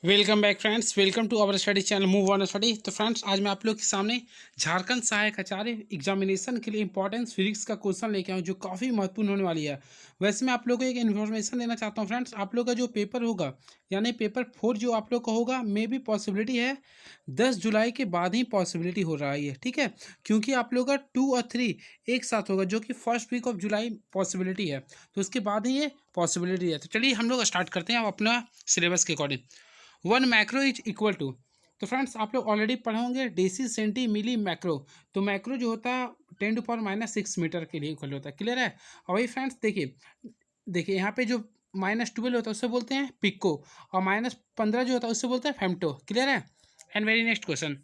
Welcome back friends, welcome to our study channel move on study. तो friends, आज मैं आप लोग के सामने झारखंड सहायक आचार्य एग्जामिनेशन के लिए इंपॉर्टेंस फिजिक्स का क्वेश्चन लेके आऊँ जो काफ़ी महत्वपूर्ण होने वाली है। वैसे मैं आप लोगों को एक इन्फॉर्मेशन देना चाहता हूँ फ्रेंड्स, आप लोग का जो पेपर होगा यानी पेपर 4 जो आप लोग का होगा, मे भी पॉसिबिलिटी है 10 जुलाई के बाद ही पॉसिबिलिटी हो रहा है, ठीक है। क्योंकि आप लोग का 2 और 3 एक साथ होगा, जो कि first week of July possibility है, तो उसके बाद ही ये पॉसिबिलिटी है। तो चलिए हम लोग स्टार्ट करते हैं अब अपना सिलेबस के according. One micro is equal to, तो फ्रेंड्स आप लोग ऑलरेडी पढ़े होंगे डेसी सेंटी मिली मैक्रो। तो मैक्रो जो होता है 10⁻⁻6 मीटर के लिए इक्वल होता है, क्लियर है। और वही फ्रेंड्स देखिए देखिए यहाँ पे जो -12 होता है उससे बोलते हैं पिको, और -15 जो होता है उससे बोलते हैं फेम्टो, क्लियर है। And very next question,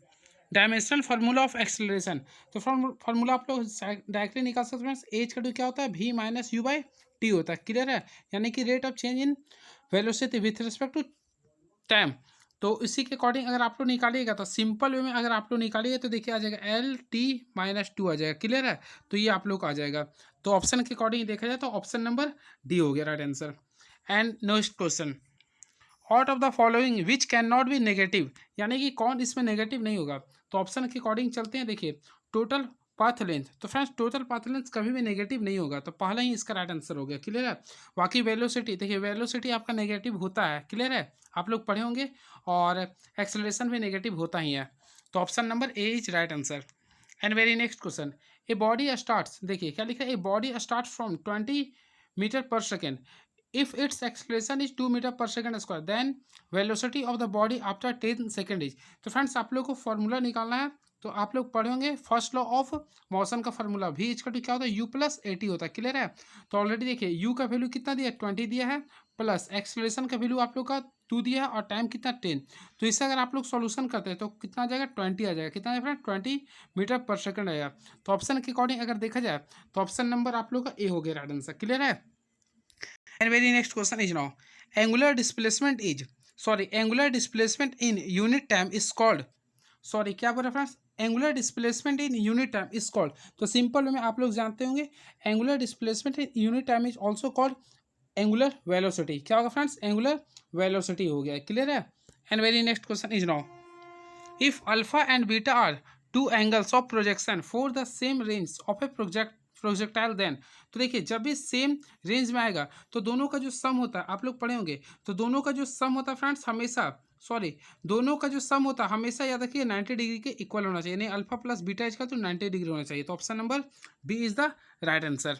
dimensional formula of acceleration. तो फार्मूला आप लोग डायरेक्टली निकाल सकते हैं। एच का क्या होता है, v minus u by t होता है, क्लियर है। यानी कि rate of change in velocity with respect to time. तो इसी के अकॉर्डिंग अगर आप लोग निकालिएगा तो सिंपल वे में अगर आप लोग निकालिएगा तो देखिए आ जाएगा L t - 2 आ जाएगा, क्लियर है। तो ये आप लोग आ जाएगा। तो ऑप्शन के अकॉर्डिंग देखा जाए तो ऑप्शन नंबर डी हो गया right answer. And next question, out of the following which can not be negative, यानी कि कौन इसमें नेगेटिव नहीं होगा। तो ऑप्शन के अकॉर्डिंग चलते हैं। देखिए टोटल पाथ लेंथ, तो फ्रेंड्स टोटल पाथ लेंथ कभी भी नेगेटिव नहीं होगा, तो पहला ही इसका राइट आंसर हो गया, क्लियर है। बाकी वेलोसिटी, देखिए वेलोसिटी आपका नेगेटिव होता है, क्लियर है, आप लोग पढ़े होंगे। और एक्सेलरेशन भी नेगेटिव होता ही है। तो option number A is right answer. And very next question, a body starts, देखिए क्या लिखा है, a body start from 20 metre per second if its acceleration is 2 metre per second square then velocity of the body after 10 second is. तो friends आप लोग को formula निकालना है। तो आप लोग पढ़े होंगे फर्स्ट लॉ ऑफ मोशन का फॉर्मूला, वी इज का क्या होता है, यू प्लस ए टी होता है, क्लियर है। तो ऑलरेडी देखिए यू का वैल्यू कितना दिया है, 20 दिया है, प्लस एक्सेलरेशन का वैल्यू आप लोग का 2 दिया है, और टाइम कितना 10। तो इससे अगर आप लोग सॉल्यूशन करते हैं तो कितना आ जाएगा, 20 आ जाएगा, कितना फ्रेंड 20 मीटर पर सेकेंड आएगा। तो ऑप्शन के अकॉर्डिंग अगर देखा जाए तो ऑप्शन नंबर आप लोग का ए हो गया राइट आंसर, क्लियर है। And very next question is now, angular displacement is, sorry, angular displacement in unit time is called, sorry क्या बोल रहे friends, angular displacement in unit time is called. तो सिंपल में आप लोग जानते होंगे angular displacement in unit time is also called angular velocity. क्या होगा फ्रेंड्स, एंगुलर वेलोसिटी हो गया, क्लियर है। And very next question is now, if alpha and beta are two angles of projection for the same range of a projectile then, तो देखिए जब भी same range में आएगा तो दोनों का जो सम होता है, आप लोग पढ़े होंगे, तो दोनों का जो सम होता है फ्रेंड्स हमेशा, सॉरी, दोनों का जो सम होता है हमेशा याद रखिए 90 डिग्री के इक्वल होना चाहिए, यानी अल्फा प्लस बीटा इसका तो 90 डिग्री होना चाहिए। तो option number B is the right answer.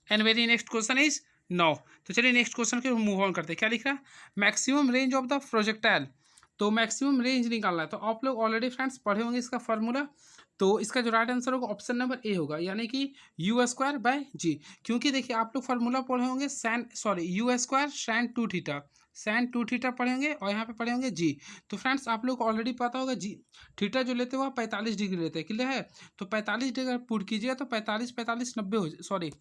And very next question is no. तो चलिए नेक्स्ट क्वेश्चन के मूव ऑन करते हैं। क्या लिख रहा है, maximum range of the projectile. तो मैक्सिमम रेंज निकालना है, तो आप लोग ऑलरेडी फ्रेंड्स पढ़े होंगे इसका फार्मूला। तो इसका जो राइट आंसर होगा ऑप्शन नंबर ए होगा, यानी कि यू स्क्वायर बाय जी। क्योंकि देखिए आप लोग फार्मूला पढ़े होंगे sine, sorry, u square sine 2 theta, sine 2 theta पढ़े होंगे, और यहाँ पे पढ़े होंगे जी। तो फ्रेंड्स आप लोग को ऑलरेडी पता होगा जी, थीटा जो लेते हो आप 45 डिग्री लेते हैं, क्लियर है। तो 45 डिग्री पुट कीजिएगा तो 45 45 90 हो, सॉरी,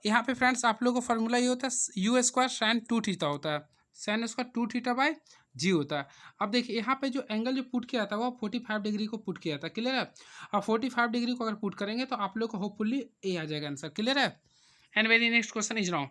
यहाँ पे फ्रेंड्स आप लोगों को फार्मूला ये होता है यू स्क्वायर सैन 2 थीटा होता है, सैन स्क्वायर 2 थीटा बाय जी होता है। अब देखिए यहाँ पे जो एंगल जो पुट किया था वो 45 डिग्री को पुट किया था, क्लियर है। अब 45 डिग्री को अगर पुट करेंगे तो आप लोग को होपफुली ए आ जाएगा आंसर, क्लियर है। And very next question is now,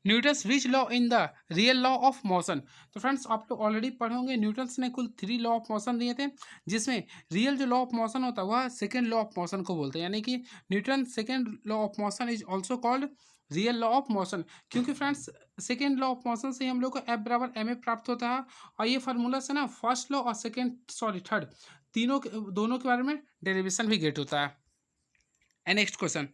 Newton's which law in the real law of motion. तो फ्रेंड्स आप लोग ऑलरेडी पढ़े होंगे न्यूटन्स ने कुल 3 लॉ ऑफ मोशन दिए थे, जिसमें रियल जो लॉ ऑफ मोशन होता है वह सेकेंड लॉ ऑफ मोशन को बोलते हैं, यानी कि Newton second law of motion is also called real law of motion. क्योंकि friends second law of motion से हम लोग को एफ बराबर एम ए प्राप्त होता है, और ये फार्मूला से ना फर्स्ट लॉ और सेकेंड, सॉरी, थर्ड, तीनों दोनों के बारे में डेरिवेशन भी गेट होता है। And next question,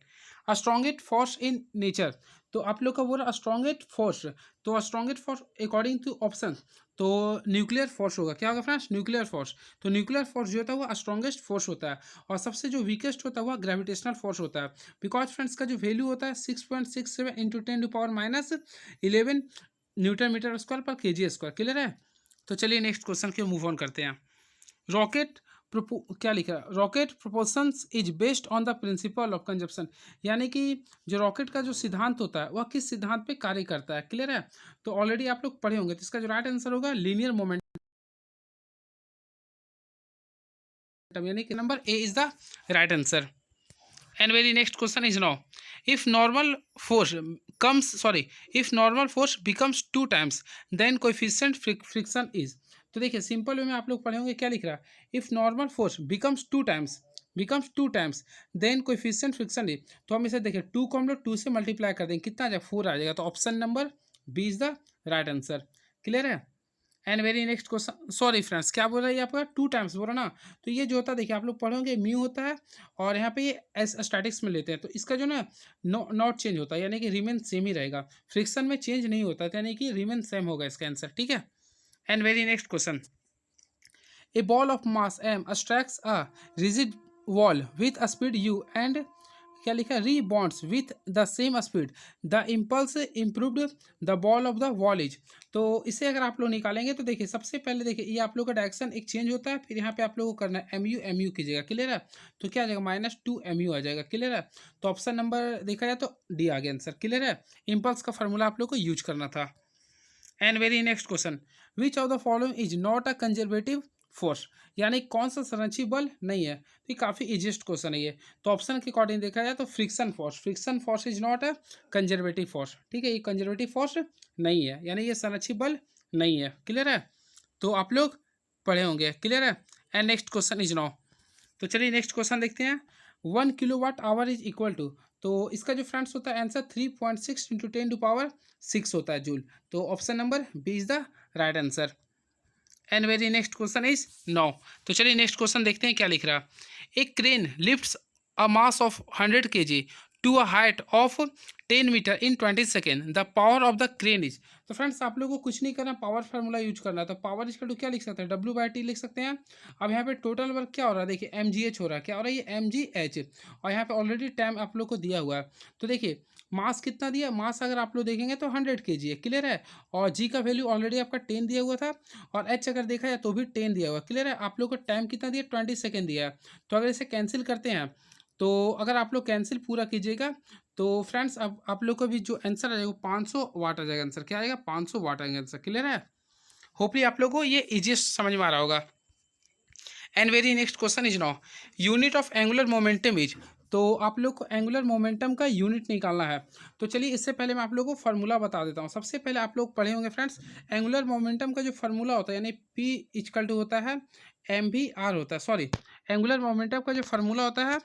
strongest force in nature. तो आप लोग का बोला स्ट्रॉन्गेस्ट फोर्स, तो strongest force according to option तो न्यूक्लियर फोर्स होगा। क्या होगा फ्रेंड्स, न्यूक्लियर फोर्स। तो न्यूक्लियर फोर्स जो होता है वो स्ट्रॉन्गेस्ट फोर्स होता है, और सबसे जो वीकेस्ट होता है वह ग्रेविटेशनल फोर्स होता है। बिकॉज फ्रेंड्स का जो वैल्यू होता है 6.67 इंटू 10⁻⁻11 न्यूटन मीटर स्क्वायर पर के जी स्क्वायर, क्लियर है। तो चलिए नेक्स्ट क्वेश्चन के मूव ऑन करते हैं। रॉकेट क्या लिखा है, rocket proportions is based on the principle of consumption, यानी कि जो रॉकेट का जो सिद्धांत होता है वह किस सिद्धांत पे कार्य करता है, क्लियर है। तो ऑलरेडी आप लोग पढ़े होंगे, तो इसका जो राइट आंसर होगा लीनियर मोमेंटम, यानी कि number A is the right answer. And very next question is now, if normal force comes, sorry, if normal force becomes 2 times then coefficient friction is। तो देखिए सिंपल वे में आप लोग पढ़े होंगे क्या लिख रहा है, if normal force becomes 2 times then coefficient friction is. तो हम इसे देखिए 2 को हम लोग 2 से मल्टीप्लाई कर देंगे, कितना आ जाएगा 4 आ जाएगा। तो option number B is the right answer. Clear है। And very next question, sorry friends क्या बोल रहा है ये आपका 2 टाइम्स बोल रहा ना। तो ये जो होता है देखिए आप लोग पढ़ोगे म्यू होता है और यहाँ पे ये एस स्टैटिक्स में लेते हैं, तो इसका जो ना नॉट चेंज होता है, यानी कि रिमेन सेम ही रहेगा, फ्रिक्शन में चेंज नहीं होता है, यानी कि रिमेन सेम होगा इसका आंसर। ठीक है। And very next question, A ball of mass m attracts a rigid wall with a speed u and क्या लिखा है rebounds with the same speed, the impulse improved the ball of the wall is. तो इसे अगर आप लोग निकालेंगे तो देखिए सबसे पहले देखिए ये आप लोग का डायरेक्शन एक चेंज होता है, फिर यहाँ पे आप लोगों को करना है एम यू कीजिएगा। क्लियर है। तो क्या आ जाएगा -2 mu आ जाएगा। क्लियर है। तो ऑप्शन नंबर देखा जाए तो डी आ गया आंसर। क्लियर है। इम्पल्स का फॉर्मूला आप लोग को यूज करना था। And very next question, which of the following is not a conservative force, यानी कौन सा संरक्षी बल नहीं है। तो ये काफ़ी इजिएस्ट क्वेश्चन है ये। तो ऑप्शन के अकॉर्डिंग देखा जाए तो friction force is not a conservative force. ठीक है, ये कंजर्वेटिव फोर्स नहीं है, यानी ये संरक्षी बल नहीं है। क्लियर है। तो आप लोग पढ़े होंगे। क्लियर है। And next question is now, तो चलिए नेक्स्ट क्वेश्चन देखते हैं। 1 kWh इज इक्वल टू, तो इसका जो फ्रेंड्स होता है आंसर 3.6 इंटू 10⁻6 होता है जूल। तो option number B is the right answer. And very next question is no. तो चलिए नेक्स्ट क्वेश्चन देखते हैं क्या लिख रहा। एक crane lifts a mass of 100 kg to a height of 10 metre in 20 second, the power of the crane is. तो friends आप लोगों को कुछ नहीं करना, पावर फार्मूला यूज करना है। तो पावर इसका क्या लिख सकते हैं, W/T लिख सकते हैं। अब यहाँ पे टोटल वर्क क्या हो रहा है, देखिए mgh हो रहा है, क्या हो रहा है ये mgh, और यहाँ पे ऑलरेडी टाइम आप लोग को दिया हुआ है। तो देखिए मास कितना दिया, मास अगर आप लोग देखेंगे तो 100 kg है। क्लियर है। और जी का वैल्यू ऑलरेडी आपका 10 दिया हुआ था, और एच अगर देखा जाए तो भी 10 दिया हुआ। क्लियर है। आप लोग को टाइम कितना दिया, 20 सेकेंड दिया है। तो अगर इसे कैंसिल करते हैं, तो अगर आप लोग कैंसिल पूरा कीजिएगा तो फ्रेंड्स अब आप लोग को भी जो आंसर आ जाएगा 500 वाट आ जाएगा आंसर। क्या आएगा, 500 वाट आएगा आंसर। क्लियर है। होपली आप लोग को ये इजीएस्ट समझ में आ रहा होगा। And very next question is now, unit of angular momentum is. तो आप लोग को एंगुलर मोमेंटम का यूनिट निकालना है। तो चलिए इससे पहले मैं आप लोगों को फार्मूला बता देता हूँ। सबसे पहले आप लोग पढ़े होंगे फ्रेंड्स, एंगुलर मोमेंटम का जो फार्मूला होता है यानी P इक्वल टू होता है mv/r होता है, सॉरी एंगुलर मोमेंटम का जो फार्मूला होता है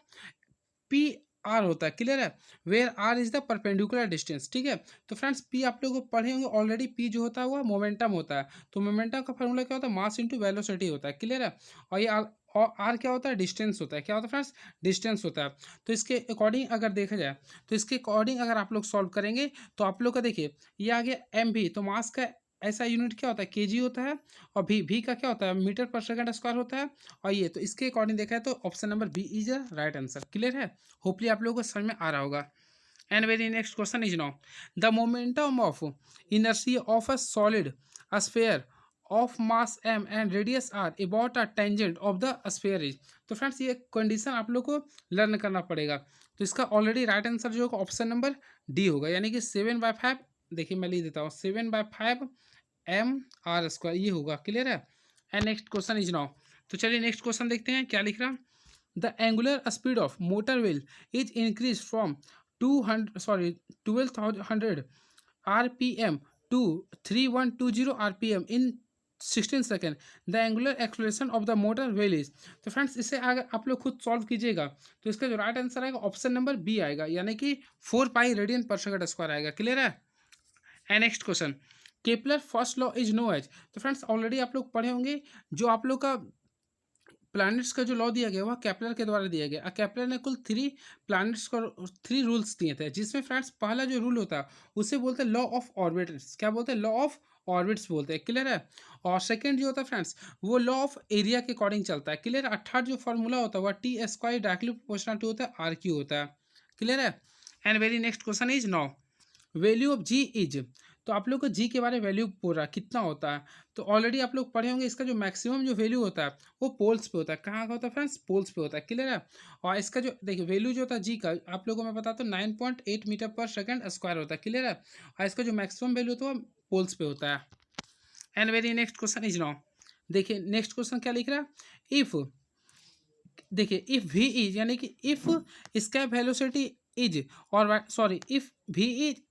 पी आर होता है। क्लियर है। Where are is the perpendicular distance. ठीक है। तो फ्रेंड्स पी आप लोग पढ़े होंगे ऑलरेडी, पी जो होता है वो मोमेंटम होता है। तो मोमेंटम का फॉर्मूला क्या होता है, मास इंटू वेलोसिटी होता है। क्लियर है। और ये और आर क्या होता है, डिस्टेंस होता है। क्या होता है फ्रेंड्स, डिस्टेंस होता है। तो इसके अकॉर्डिंग अगर देखा जाए, तो इसके अकॉर्डिंग अगर आप लोग सॉल्व करेंगे तो आप लोग का देखिए ये आ गया एम भी, तो मास का ऐसा यूनिट क्या होता है, केजी होता है। और भी का क्या होता है, मीटर पर सेकंड स्क्वायर होता है। और ये तो इसके अकॉर्डिंग देखा है तो option number B is a right answer. Clear है। होपली आप लोगों को समझ में आ रहा होगा। And very next question is now, the momentum of inertia of a solid sphere of mass m and radius r about a tangent of the sphere is. तो friends ये कंडीशन आप लोग को लर्न करना पड़ेगा। तो इसका ऑलरेडी राइट आंसर जो होगा ऑप्शन नंबर डी होगा, यानी कि 7/5, देखिए मैं लिख देता हूँ 7/5 m r² ये होगा। क्लियर है। And next question is now, तो चलिए नेक्स्ट क्वेश्चन देखते हैं क्या लिख रहा। The angular speed of motor wheel is increase from 1200 RPM to 3120 RPM in 16 second, the angular acceleration of the motor wheel is. तो फ्रेंड्स इसे अगर आप लोग खुद सॉल्व कीजिएगा तो इसका जो राइट आंसर आएगा ऑप्शन नंबर बी आएगा, यानी कि 4π रेडियन पर सेकंड स्क्वायर आएगा। क्लियर है। And next question, Kepler first law is known as. तो फ्रेंड्स ऑलरेडी आप लोग पढ़े होंगे, जो आप लोग का प्लैनेट्स का जो लॉ दिया गया वह केपलर के द्वारा दिया गया। केपलर ने कुल 3 प्लैनेट्स को 3 रूल्स दिए थे, जिसमें फ्रेंड्स पहला जो रूल होता है उसे बोलते हैं लॉ ऑफ ऑर्बिट्स। क्या बोलते हैं, लॉ ऑफ ऑर्बिट्स बोलते हैं। क्लियर है। और सेकंड जो होता है फ्रेंड्स वो लॉ ऑफ एरिया के अकॉर्डिंग चलता है। क्लियर है। थर्ड जो फॉर्मूला होता है वह T² डायरेक्टली प्रोपोर्शनल टू होता है RQ होता है। क्लियर है। And very next question is now, value of G is. तो आप लोग को जी के बारे में वैल्यू पूछ रहा कितना होता है। तो ऑलरेडी आप लोग पढ़े होंगे इसका जो मैक्सिमम जो वैल्यू होता है वो पोल्स पे होता है। कहाँ का होता है फ्रेंड्स, पोल्स पे होता है। क्लियर है। और इसका जो देखिए वैल्यू जो होता है जी का आप लोगों को मैं बताता हूँ 9.8 मीटर पर सेकंड स्क्वायर होता है। क्लियर है। और इसका जो मैक्सिमम वैल्यू होता है वो पोल्स पे होता है। And very next question is now, देखिए नेक्स्ट क्वेश्चन क्या लिख रहा है, इफ देखिए इफ वी इज, यानी कि इफ इसका वेलोसिटी इज और sorry if V is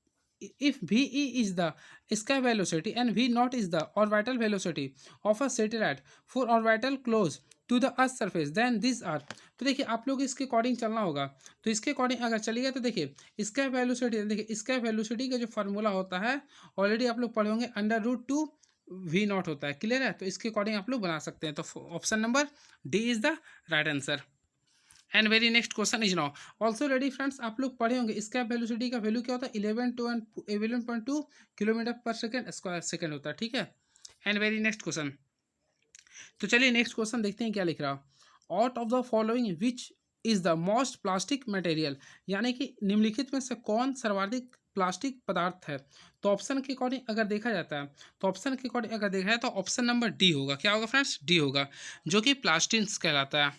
if VE is the sky velocity and V naught is the orbital velocity of a satellite for orbital close to the earth surface then this are. तो देखिए आप लोग इसके according चलना होगा। तो इसके according अगर चलिएगा तो देखिए स्क्वायर वेलोसिटी, देखिए स्क्वायर वेलोसिटी का जो फार्मूला होता है ऑलरेडी आप लोग पढ़े होंगे, under root two V naught होता है। क्लियर है? तो इसके अकॉर्डिंग आप लोग बना सकते हैं। तो option number D is the right answer. And very next question is now also ready friends, आप लोग पढ़े होंगे स्क्वायर वेलोसिटी का वैल्यू क्या होता है, 11.2 किलोमीटर पर सेकेंड स्क्वायर सेकेंड होता है। ठीक है। एंड वेरी नेक्स्ट क्वेश्चन, तो चलिए नेक्स्ट क्वेश्चन देखते हैं क्या लिख रहा। Out of the following which is the most plastic material, यानी कि निम्नलिखित में से कौन सर्वाधिक प्लास्टिक पदार्थ है। तो ऑप्शन के अकॉर्डिंग अगर देखा जाता है, तो ऑप्शन के अकॉर्डिंग अगर देखा जाए तो ऑप्शन नंबर डी होगा। क्या होगा फ्रेंड्स? डी होगा, जो कि प्लास्टिक्स कहलाता है।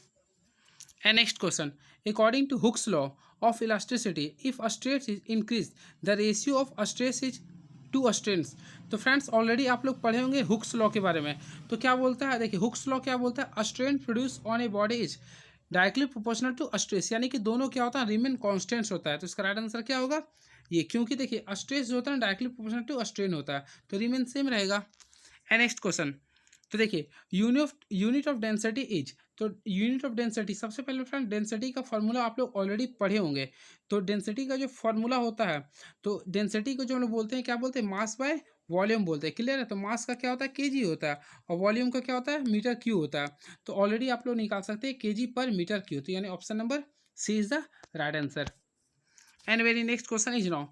And next question, according to Hooke's law of elasticity if a stress is increase the ratio of a stress is to strains. तो फ्रेंड्स ऑलरेडी आप लोग पढ़े होंगे हुक्स लॉ के बारे में। तो क्या बोलता है, देखिए हुक्स लॉ क्या बोलता है, a strain produce on a body is directly proportional to stress, यानी कि दोनों क्या होता है, रिमेन कॉन्स्टेंट्स होता है। तो इसका राइट आंसर क्या होगा ये, क्योंकि देखिए स्ट्रेस जो होता है डायरेक्टली प्रोपोर्शनल टू स्ट्रेन होता है, तो रिमेन सेम रहेगा। एंड नेक्स्ट क्वेश्चन, तो देखिए यूनिट ऑफ डेंसिटी इज, तो यूनिट ऑफ डेंसिटी सबसे पहले फ्रेंड डेंसिटी का फॉर्मूला आप लोग ऑलरेडी पढ़े होंगे। तो डेंसिटी का जो फॉर्मूला होता है, तो डेंसिटी को जो हम लोग बोलते हैं क्या बोलते हैं, मास बाय वॉल्यूम बोलते हैं। क्लियर है? तो मास का क्या होता है, केजी होता है, और वॉल्यूम का क्या होता है, मीटर क्यू होता है। तो ऑलरेडी आप लोग निकाल सकते हैं केजी पर मीटर क्यू, तो यानी option number C is the right answer. And very next question is now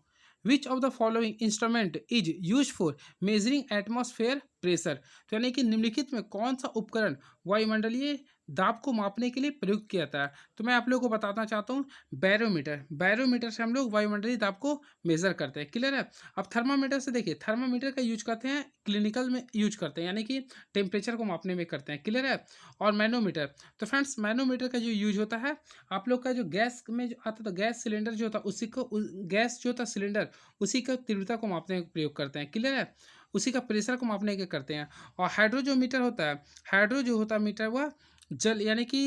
which of the following instrument is use for measuring atmosphere pressure. तो यानी कि निम्नलिखित में कौन सा उपकरण वायुमंडलीय दाब को मापने के लिए प्रयुक्त किया जाता है। तो मैं आप लोगों को बताना चाहता हूँ बैरोमीटर। बैरोमीटर से हम लोग वायुमंडलीय दाब को मेजर करते हैं। क्लियर है? अब थर्मामीटर से देखिए, थर्मामीटर का यूज करते हैं क्लिनिकल में यूज करते हैं, यानी कि टेम्परेचर को मापने में करते हैं। क्लियर है? और मैनोमीटर, तो फ्रेंड्स मैनोमीटर का जो यूज होता है आप लोग का जो गैस में जो आता है, तो गैस सिलेंडर जो होता है उसी को गैस जो होता है सिलेंडर उसी का तीव्रता को मापने का प्रयोग करते हैं। क्लियर है? उसी का प्रेशर को मापने के करते हैं। और हाइड्रो जो मीटर होता है, हाइड्रो जो होता है मीटर वह जल यानी कि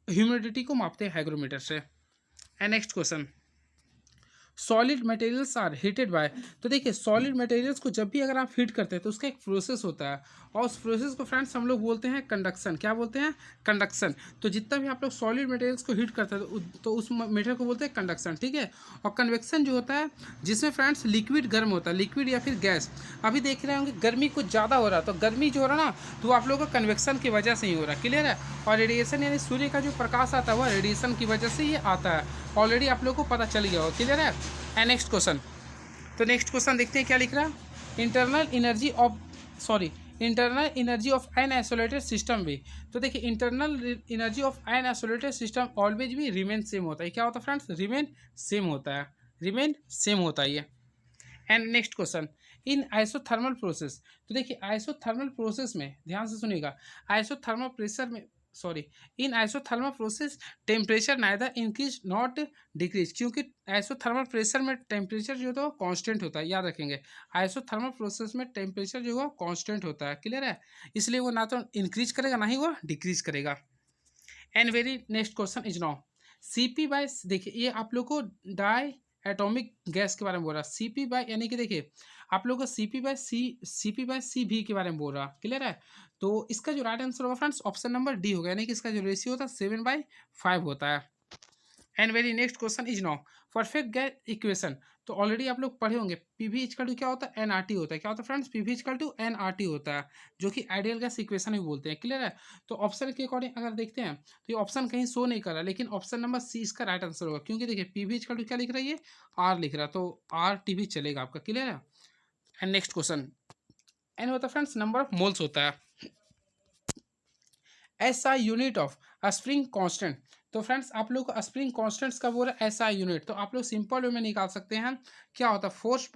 ह्यूमिडिटी को मापते हैं हाइग्रोमीटर से। And next question, solid materials are heated by. तो देखिए सॉलिड मटेरियल्स को जब भी अगर आप हीट करते हैं तो उसका एक प्रोसेस होता है, और उस प्रोसेस को फ्रेंड्स हम लोग बोलते हैं कंडक्शन। क्या बोलते हैं? कंडक्शन। तो जितना भी आप लोग सॉलिड मटेरियल्स को हीट करते हैं तो उस मेथड को बोलते हैं कंडक्शन। ठीक है? और कन्वेक्शन जो होता है जिसमें फ्रेंड्स लिक्विड गर्म होता है, लिक्विड या फिर गैस। अभी देख रहे होंगे गर्मी कुछ ज़्यादा हो रहा है, तो गर्मी जो हो रहा है ना, तो आप लोगों का कन्वेक्शन की वजह से ही हो रहा है। क्लियर है? और रेडिएशन यानी सूर्य का जो प्रकाश आता है वह रेडिएशन की वजह से ये आता है। ऑलरेडी आप लोगों को पता चल गया हो। क्लियर है? एंड नेक्स्ट क्वेश्चन, तो नेक्स्ट क्वेश्चन देखते हैं क्या लिख रहा है। Internal energy of an isolated system भी। तो देखिए internal energy of an isolated system always भी रिमेन सेम होता है। क्या होता है फ्रेंड्स? रिमेन सेम होता है, रिमेन सेम होता है ये। And next question, in isothermal process. तो देखिए आइसोथर्मल प्रोसेस में ध्यान से सुनिएगा, आइसोथर्मल प्रेशर में in isothermal process temperature neither increase not decrease, क्योंकि आइसोथर्मल प्रेशर में टेम्परेचर जो होता है वो कांस्टेंट होता है। याद रखेंगे आइसोथर्मल प्रोसेस में टेम्परेचर जो है कांस्टेंट होता है। क्लियर है? इसलिए वो ना तो इंक्रीज करेगा ना ही वो डिक्रीज करेगा। And very next question is now CP by, देखिए ये आप लोग को डाई एटॉमिक गैस के बारे में बोल रहा है। सीपी बाय यानी कि देखिए आप लोग को सीपी बाय सी भी के बारे में बोल रहा। क्लियर है? तो इसका जो राइट आंसर होगा फ्रेंड्स ऑप्शन नंबर डी होगा, यानी कि इसका जो रेशियो होता है 7/5 होता है। And very next question is now perfect gas equation. तो ऑलरेडी आप लोग पढ़े होंगे पीवी इक्वल टू क्या होता है, एनआरटी होता है। क्या होता है friends? PV equal to NRT होता है, जो कि आइडियल गैस इक्वेशन भी बोलते हैं। क्लियर है? तो ऑप्शन के अकॉर्डिंग अगर देखते हैं तो ये ऑप्शन कहीं शो नहीं कर रहा, लेकिन ऑप्शन नंबर सी इसका राइट आंसर होगा, क्योंकि देखिए पीवी इक्वल टू क्या लिख रहा है, ये आर लिख रहा है, तो आर टी भी चलेगा आपका। क्लियर है? एंड नेक्स्ट क्वेश्चन, एन होता है फ्रेंड्स नंबर ऑफ मोल्स होता है। SI unit of spring constant. तो फ्रेंड्स आप लोग को स्प्रिंग कांस्टेंट्स का बोल रहा है एसआई यूनिट, तो आप लोग सिंपल वे में निकाल सकते हैं। क्या होता है? फोर्स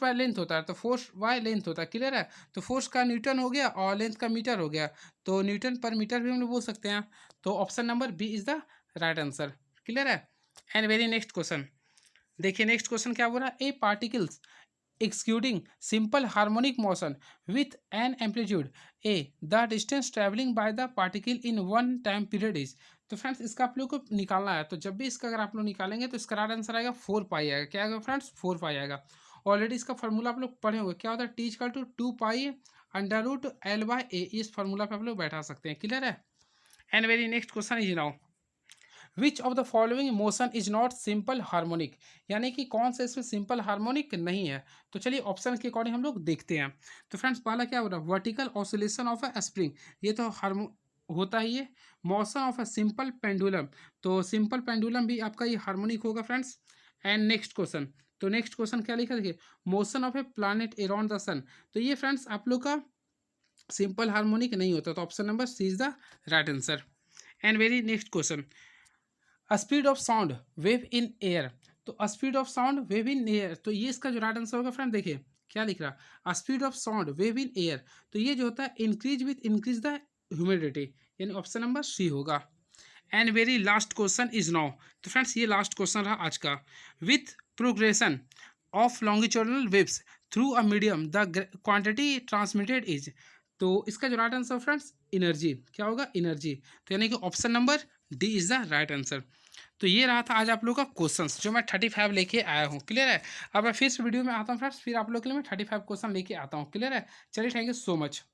बाय लेंथ होता है, तो फोर्स बाय लेंथ होता है। क्लियर है? तो फोर्स का न्यूटन हो गया और लेंथ का मीटर हो गया, तो न्यूटन पर मीटर भी हम लोग बोल सकते हैं। तो option number B is the right answer. Clear है? एंड वेरी नेक्स्ट क्वेश्चन, देखिए नेक्स्ट क्वेश्चन क्या बोल रहा है, a particles executing simple harmonic motion with an amplitude a, the distance traveling by the particle in one time period is। तो friends इसका आप लोग को निकालना है, तो जब भी इसका अगर आप लोग निकालेंगे तो इसका राइट आंसर आएगा 4 पाई आएगा। क्या आएगा फ्रेंड्स? 4 पाई आएगा। ऑलरेडी इसका फार्मूला आप लोग पढ़े होंगे, क्या होता है? T equal to 2 pi under root L by A, इस फार्मूला पे आप लोग बैठा सकते हैं। क्लियर है? And very next question is now, which of the following motion is not simple harmonic, यानी कि कौन सा इसमें सिंपल हार्मोनिक नहीं है। तो चलिए ऑप्शन के अकॉर्डिंग हम लोग देखते हैं। तो फ्रेंड्स पहला क्या हो रहा है? Vertical oscillation of a spring, ये तो हार्मो होता ही है। Motion of a simple pendulum, तो सिंपल पेंडुलम भी आपका ये हार्मोनिक होगा फ्रेंड्स। एंड नेक्स्ट क्वेश्चन, तो नेक्स्ट क्वेश्चन क्या लिखा देखिए, motion of a planet around the sun, तो ये फ्रेंड्स आप लोग का सिंपल हार्मोनिक नहीं होता, तो option number C is the right answer. And very next question, speed of sound wave in air, तो speed of sound wave in air, तो ये इसका जो राइट आंसर होगा फ्रेंड देखिए क्या लिख रहा, speed of sound wave in air, तो ये जो होता है increase with increase the humidity, यानी ऑप्शन नंबर सी होगा। And very last question is now, तो फ्रेंड्स ये लास्ट क्वेश्चन रहा आज का, with progression of longitudinal waves through a medium the quantity transmitted is, तो इसका जो राइट आंसर फ्रेंड्स एनर्जी, क्या होगा? एनर्जी, तो यानी कि option number D is the right answer. तो ये रहा था आज आप लोगों का क्वेश्चंस जो मैं 35 लेके आया हूँ। क्लियर है? अब मैं फिर से वीडियो में आता हूँ फ्रेंड्स, फिर आप लोग के लिए मैं 35 क्वेश्चन लेके आता हूँ। क्लियर है? चलिए, थैंक यू सो मच।